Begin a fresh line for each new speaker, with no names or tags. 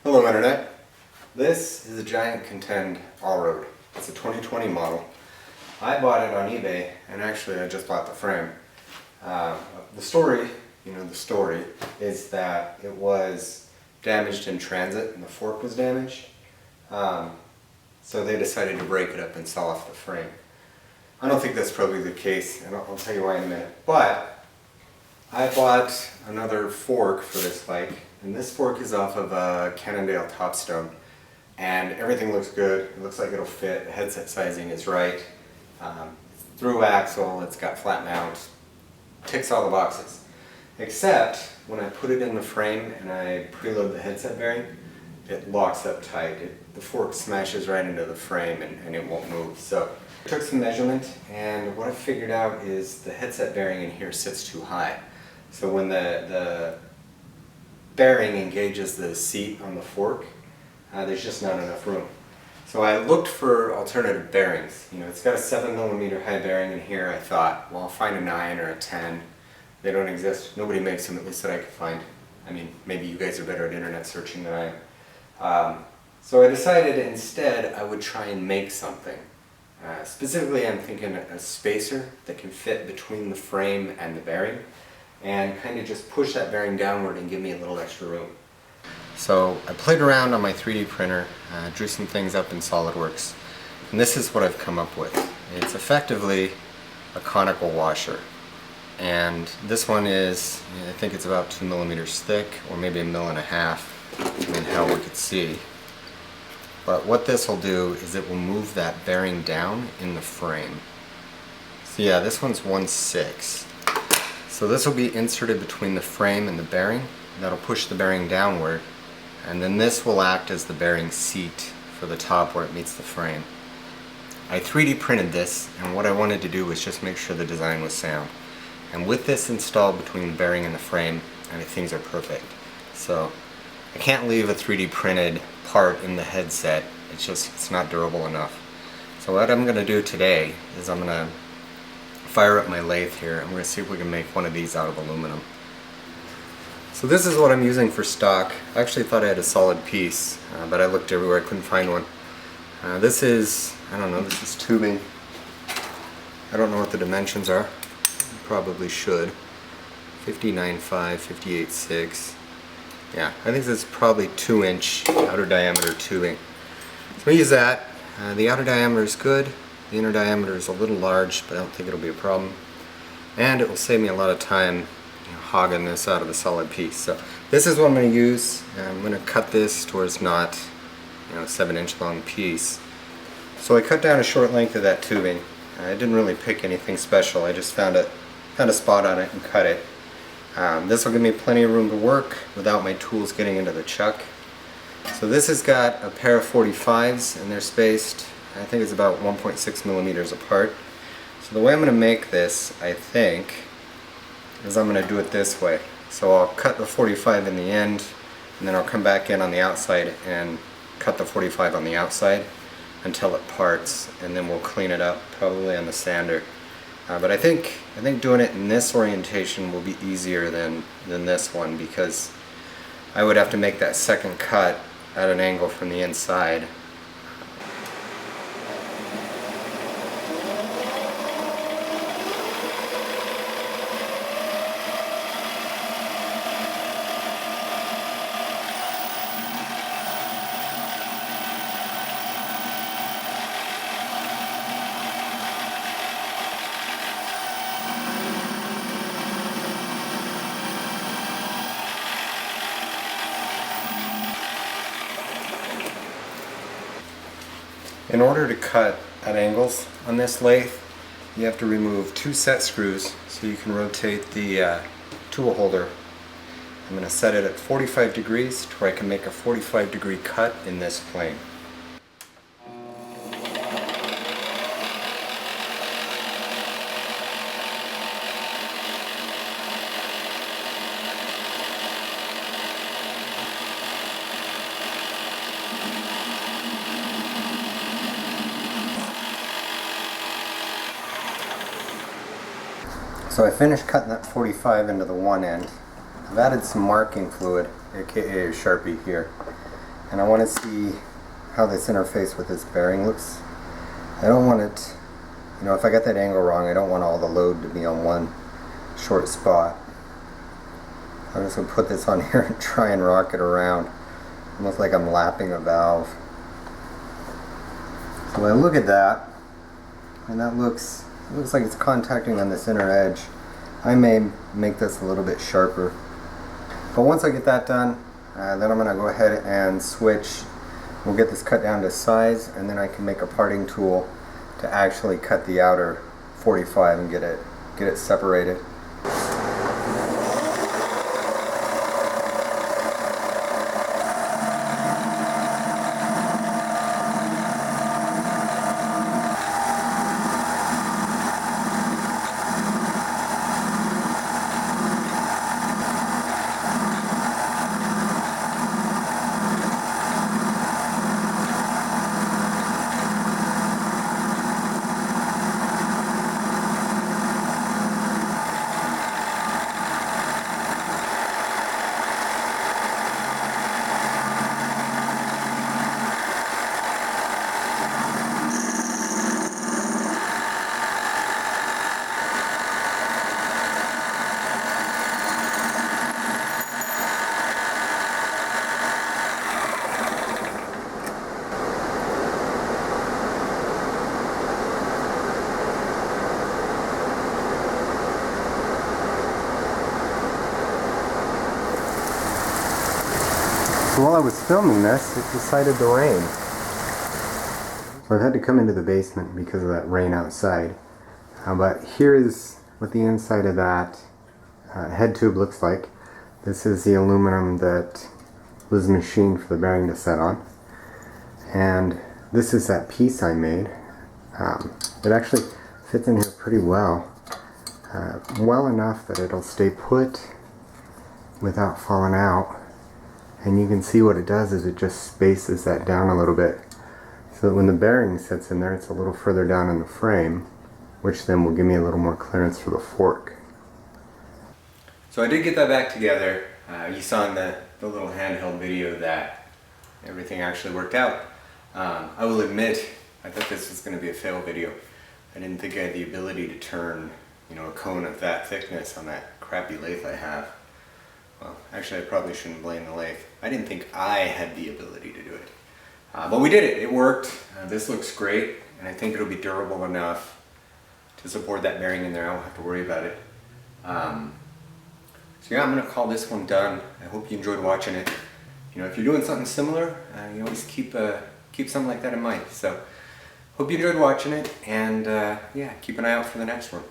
Hello Internet. This is a Giant Contend AR. It's a 2020 model. I bought it on eBay, and actually I just bought the frame. The story is that it was damaged in transit and the fork was damaged. So they decided to break it up and sell off the frame. I don't think that's probably the case, and I'll tell you why in a minute. But I bought another fork for this bike, and this fork is off of a Cannondale Topstone, and everything looks good. It looks like it'll fit. The headset sizing is right. Through axle, it's got flat mount, ticks all the boxes. Except when I put it in the frame and I preload the headset bearing, it locks up tight. The fork smashes right into the frame and it won't move. So I took some measurement, and what I figured out is the headset bearing in here sits too high. So when the bearing engages the seat on the fork, there's just not enough room. So I looked for alternative bearings. You know, it's got a 7mm high bearing in here. I thought, well, I'll find a 9 or a 10. They don't exist. Nobody makes them, at least that I could find. I mean, maybe you guys are better at internet searching than I am. So I decided instead I would try and make something. Specifically, I'm thinking a spacer that can fit between the frame and the bearing, and kind of just push that bearing downward and give me a little extra room. So I played around on my 3D printer, drew some things up in SolidWorks, and this is what I've come up with. It's effectively a conical washer, and this one is, I think it's about 2mm thick, or maybe 1.5 mm, I mean, how we could see. But what this will do is it will move that bearing down in the frame. So yeah, this one's 1/6. So this will be inserted between the frame and the bearing. That'll push the bearing downward, and then this will act as the bearing seat for the top where it meets the frame. I 3D printed this, and what I wanted to do was just make sure the design was sound. And with this installed between the bearing and the frame, I mean, things are perfect. So I can't leave a 3D printed part in the headset. It's not durable enough. So what I'm going to do today is I'm going to fire up my lathe here. I'm going to see if we can make one of these out of aluminum. So this is what I'm using for stock. I actually thought I had a solid piece, but I looked everywhere, I couldn't find one. This is, I don't know, this is tubing. I don't know what the dimensions are. Probably should. 59.5, 58.6. Yeah, I think this is probably 2-inch outer diameter tubing. So we use that. The outer diameter is good. The inner diameter is a little large, but I don't think it'll be a problem. And it will save me a lot of time hogging this out of a solid piece. So this is what I'm going to use. I'm going to cut this towards not, a 7-inch long piece. So I cut down a short length of that tubing. I didn't really pick anything special. I just found a spot on it and cut it. This will give me plenty of room to work without my tools getting into the chuck. So this has got a pair of 45s, and they're spaced, I think it's about 1.6 mm apart. So the way I'm going to make this, I think, is I'm going to do it this way. So I'll cut the 45 in the end, and then I'll come back in on the outside and cut the 45 on the outside until it parts, and then we'll clean it up probably on the sander. But I think doing it in this orientation will be easier than this one, because I would have to make that second cut at an angle from the inside. In order to cut at angles on this lathe, you have to remove 2 set screws so you can rotate the tool holder. I'm going to set it at 45 degrees to where I can make a 45-degree cut in this plane. So I finished cutting that 45 into the one end. I've added some marking fluid, aka a Sharpie here, and I want to see how this interface with this bearing looks. I don't want it, you know, if I got that angle wrong, I don't want all the load to be on one short spot. I'm just going to put this on here and try and rock it around, almost like I'm lapping a valve. So I look at that, and that looks like it's contacting on this inner edge. I may make this a little bit sharper. But once I get that done, then I'm going to go ahead and switch. We'll get this cut down to size, and then I can make a parting tool to actually cut the outer 45 and get it separated. So while I was filming this, it decided to rain. So I've had to come into the basement because of that rain outside. But here is what the inside of that head tube looks like. This is the aluminum that was machined for the bearing to set on. And this is that piece I made. It actually fits in here pretty well. Well enough that it'll stay put without falling out. And you can see what it does is it just spaces that down a little bit, so that when the bearing sits in there, it's a little further down in the frame, which then will give me a little more clearance for the fork. So I did get that back together. You saw in the little handheld video that everything actually worked out. I will admit, I thought this was going to be a fail video. I didn't think I had the ability to turn, you know, a cone of that thickness on that crappy lathe I have. Well, actually I probably shouldn't blame the lathe. I didn't think I had the ability to do it. But we did it. It worked. This looks great, and I think it'll be durable enough to support that bearing in there. I won't have to worry about it. So yeah, I'm going to call this one done. I hope you enjoyed watching it. You know, if you're doing something similar, you always keep something like that in mind. So, hope you enjoyed watching it, and yeah, keep an eye out for the next one.